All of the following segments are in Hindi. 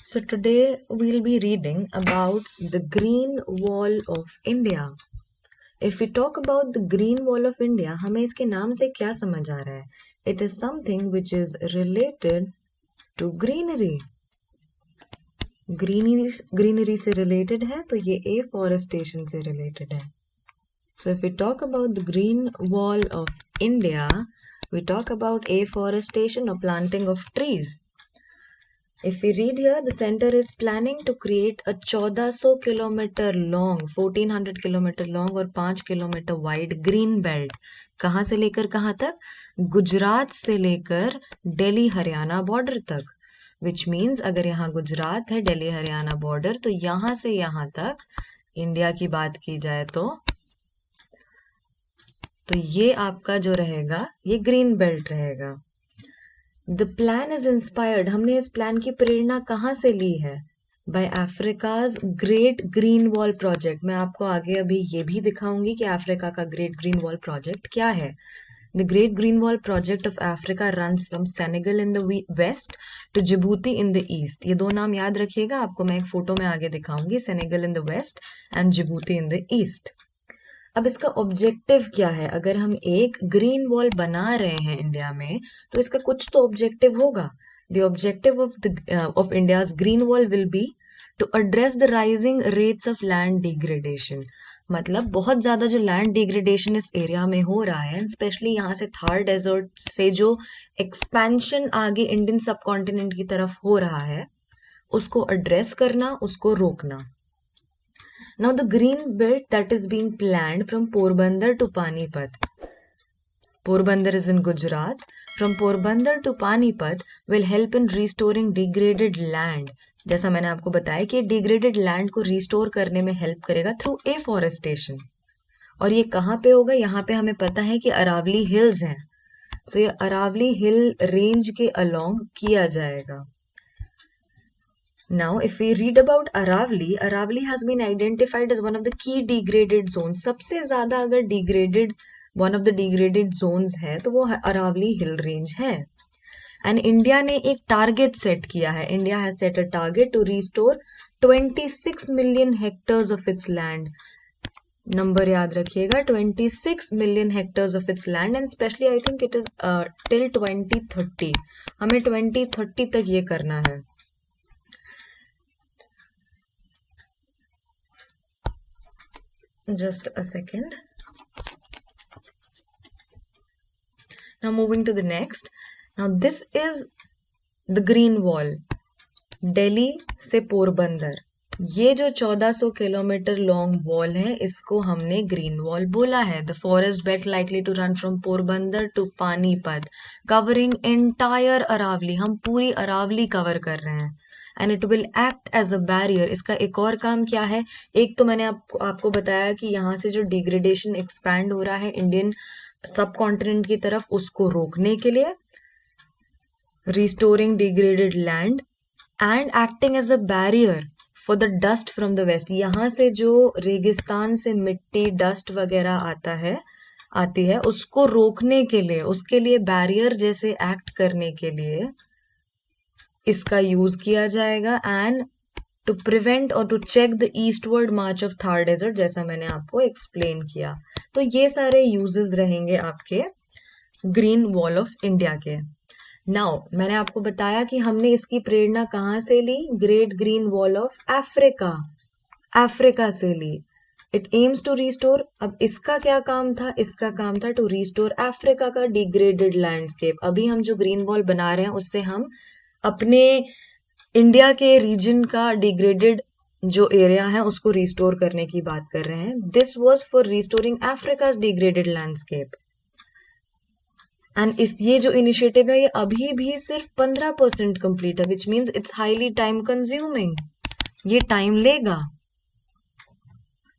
So today we'll be reading about the Green Wall of India. If we talk about the Green Wall of India, हमें इसके नाम से क्या समझ आ रहा है? It is something which is related to greenery. Greenery से रिलेटेड है तो ये एफॉरेस्टेशन से रिलेटेड है. So if we talk about the Green Wall of India, we talk about afforestation or planting of trees. If we read here, the center is planning to create a 1400 kilometer long, 1400 kilometer long और 5 kilometer wide green belt. कहाँ से लेकर कहाँ तक? गुजरात से लेकर दिल्ली हरियाणा बॉर्डर तक. Which means अगर यहाँ गुजरात है, दिल्ली हरियाणा बॉर्डर, तो यहाँ से यहाँ तक इंडिया की बात की जाए तो ये आपका जो रहेगा ये ग्रीन बेल्ट रहेगा. The plan is inspired. हमने इस प्लान की प्रेरणा कहाँ से ली है? By Africa's great green wall project. मैं आपको आगे अभी ये भी दिखाऊंगी कि अफ्रीका का ग्रेट ग्रीन वॉल प्रोजेक्ट क्या है. The great green wall project of Africa runs from Senegal in the west to Djibouti in the east. ये दो नाम याद रखिएगा, आपको मैं एक फोटो में आगे दिखाऊंगी. Senegal in the west and Djibouti in the east. अब इसका ऑब्जेक्टिव क्या है? अगर हम एक ग्रीन वॉल बना रहे हैं इंडिया में तो इसका कुछ तो ऑब्जेक्टिव होगा. The objective of India's green wall will be to address the rising rates of land degradation. मतलब बहुत ज्यादा जो लैंड डिग्रेडेशन इस एरिया में हो रहा है, स्पेशली यहाँ से थार डेजर्ट से जो एक्सपेंशन आगे इंडियन सब कॉन्टिनेंट की तरफ हो रहा है, उसको एड्रेस करना, उसको रोकना. Now the green belt that is being planned from Porbandar to Panipat. Porbandar is in Gujarat. From Porbandar to Panipat will help in restoring degraded land. जैसा मैंने आपको बताया कि डिग्रेडेड लैंड को रिस्टोर करने में हेल्प करेगा थ्रू एफॉरेस्टेशन. और ये कहाँ पे होगा? यहाँ पे हमें पता है कि अरावली हिल्स हैं. सो ये अरावली हिल रेंज के अलोंग किया जाएगा. Now, if we read about Aravali, Aravali has been identified as one of the key degraded zones. सबसे ज़्यादा अगर degraded, one of the degraded zones है तो वो Aravali hill range है. And India ने एक target set किया है. India has set a target to restore 26 million hectares of its land. Number याद रखिएगा, 26 million hectares of its land, and especially I think it is till 2030. हमें 2030 तक ये करना है. Just a second. Now moving to the next. Now this is the green wall. Delhi से पोरबंदर. ये जो 1400 किलोमीटर लॉन्ग वॉल है, इसको हमने ग्रीन वॉल बोला है. The forest belt likely to run from Porbandar to Panipat, covering entire Aravalli. हम पूरी अरावली कवर कर रहे हैं. And it will act as a barrier. इसका एक और काम क्या है? एक तो मैंने आपको बताया कि यहाँ से जो डिग्रेडेशन एक्सपैंड हो रहा है इंडियन सब कॉन्टिनेंट की तरफ, उसको रोकने के लिए, restoring degraded land and acting as a barrier for the dust from the west. यहाँ से जो रेगिस्तान से मिट्टी, डस्ट वगैरह आती है, उसको रोकने के लिए, उसके लिए बैरियर जैसे एक्ट करने के लिए इसका यूज किया जाएगा. एंड टू प्रिवेंट और to check the eastward march of Thar desert, जैसा मैंने आपको एक्सप्लेन किया. तो ये सारे यूजेस रहेंगे आपके ग्रीन वॉल ऑफ इंडिया के. नाउ मैंने आपको बताया कि हमने इसकी प्रेरणा कहाँ से ली? Great green wall of Africa से ली. It aims to restore. अब इसका क्या काम था? इसका काम था टू रिस्टोर अफ्रीका का डिग्रेडेड लैंडस्केप. अभी हम जो ग्रीन वॉल बना रहे हैं उससे हम अपने इंडिया के रीजन का डिग्रेडेड जो एरिया है उसको रिस्टोर करने की बात कर रहे हैं. This was for restoring Africa's degraded landscape. And ये जो इनिशिएटिव है ये अभी भी सिर्फ 15% कंप्लीट है, which means it's highly time consuming. ये टाइम लेगा.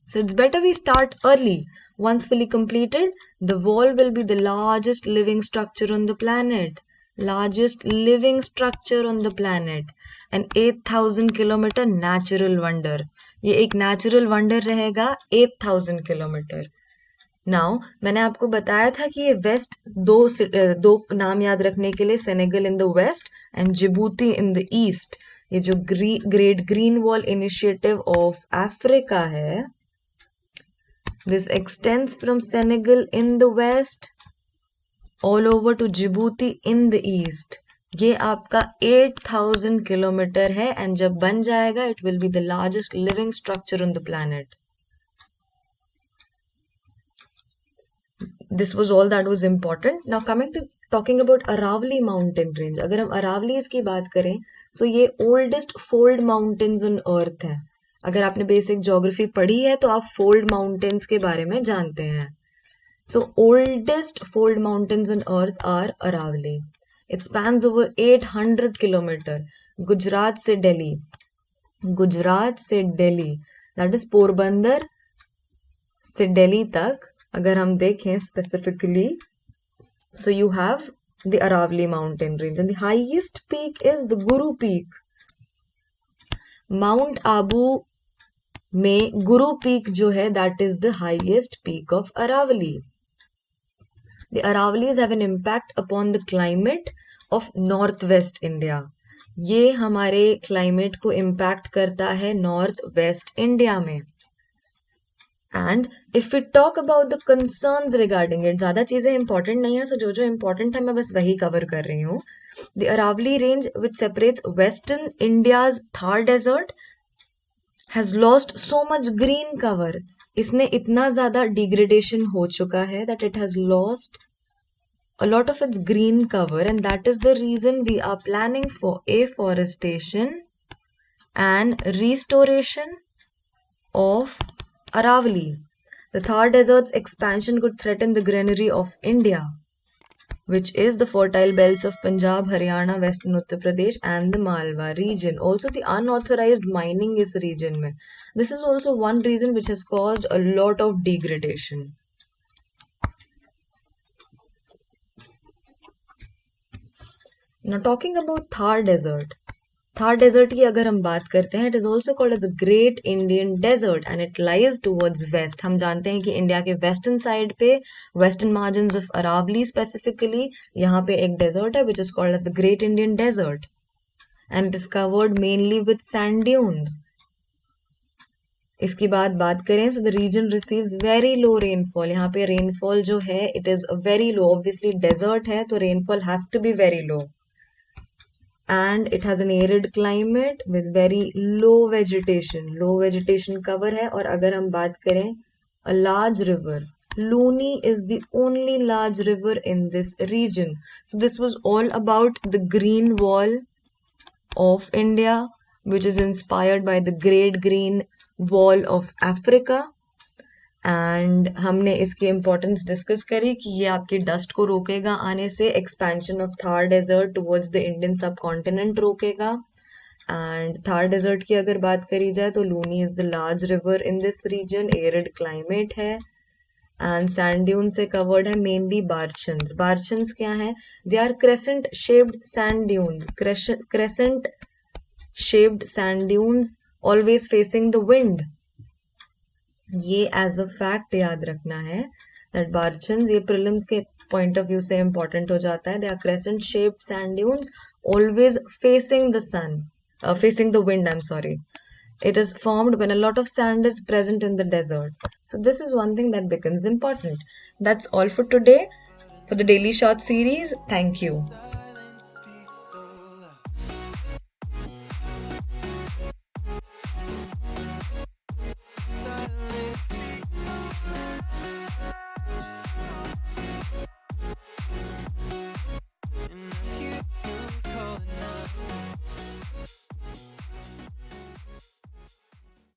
So it's better we start early. Once fully completed, the wall will be the largest living structure on the planet. Largest living structure on the planet. An 8,000 kilometre natural wonder. ये एक natural wonder रहेगा 8,000 किलोमीटर. नाउ मैंने आपको बताया था कि ये वेस्ट दो नाम याद रखने के लिए, Senegal in the west and Djibouti in the east. ये जो great green wall initiative of Africa है, this extends from Senegal in the west all over to Djibouti in the east. ये आपका 8000 किलोमीटर है एंड जब बन जाएगा it will be the largest living structure on the planet. This was all that was important. Now coming to talking about Aravali mountain range. अगर हम अरावलीज की बात करें तो ये oldest fold mountains on earth है। अगर आपने बेसिक ज्योग्राफी पढ़ी है तो आप fold mountains के बारे में जानते हैं। So oldest fold mountains on earth are Aravali. It spans over 800 kilometer. Gujarat से दिल्ली, गुजरात से दिल्ली, that is पोरबंदर से दिल्ली तक अगर हम देखें specifically, so you have the Aravali mountain range and the highest peak is the Guru peak. Mount Abu में Guru peak जो है that is the highest peak of Aravali. The Aravalis have an impact upon the climate of northwest India. ये हमारे क्लाइमेट को इम्पैक्ट करता है नॉर्थ वेस्ट इंडिया में। And if we talk about the concerns regarding it, ज्यादा चीजें इंपॉर्टेंट नहीं है, सो जो जो इंपॉर्टेंट है मैं बस वही कवर कर रही हूँ। The Aravalli range which separates western India's Thar desert has lost so much green cover. इसने इतना ज्यादा डिग्रेडेशन हो चुका है that it has lost a lot of its green cover, and that is the reason we are planning for afforestation and restoration of Aravali. The Thar Desert's expansion could threaten the greenery of India, which is the fertile belts of Punjab, Haryana, Western Uttar Pradesh and the Malwa region. Also the unauthorized mining is region mein. This is also one reason which has caused a lot of degradation. Now talking about Thar Desert. Thar Desert की अगर हम बात करते हैं, it is also called as the Great Indian Desert and it lies towards west. हम जानते हैं कि इंडिया के वेस्टर्न साइड पे, western margins of Aravalli specifically, यहाँ पे एक डेजर्ट है which is called as the Great Indian Desert and it is covered mainly with sand dunes. इसकी बात करें, so the region receives very low rainfall. यहाँ पे rainfall जो है it is very low. Obviously desert है तो rainfall has to be very low. And it has an arid climate with very low vegetation. Low vegetation cover है। और अगर हम बात करें a large river, Luni is the only large river in this region. So this was all about the green wall of India, which is inspired by the Great Green Wall of Africa. And हमने इसकी इम्पोर्टेंस डिस्कस करी कि ये आपकी डस्ट को रोकेगा आने से, expansion of Thar desert towards the Indian subcontinent रोकेगा। एंड थार डेजर्ट की अगर बात करी जाए तो Luni is the large river in this region, arid climate है एंड सैंड ड्यून से कवर्ड है, मेनली बार्चन्स। बार्चन्स क्या है? They are crescent shaped sand dunes, crescent shaped sand dunes always facing the wind. ये एज अ फैक्ट याद रखना है दैट बार्चन्स, ये प्रीलिम्स के पॉइंट ऑफ व्यू से इंपॉर्टेंट हो जाता है। They are crescent shaped sand dunes always facing the sun, facing the wind, I am sorry. It is formed when a lot of sand is present in the desert. So this is one thing that becomes important. That's all for today for the Daily Short series. Thank you.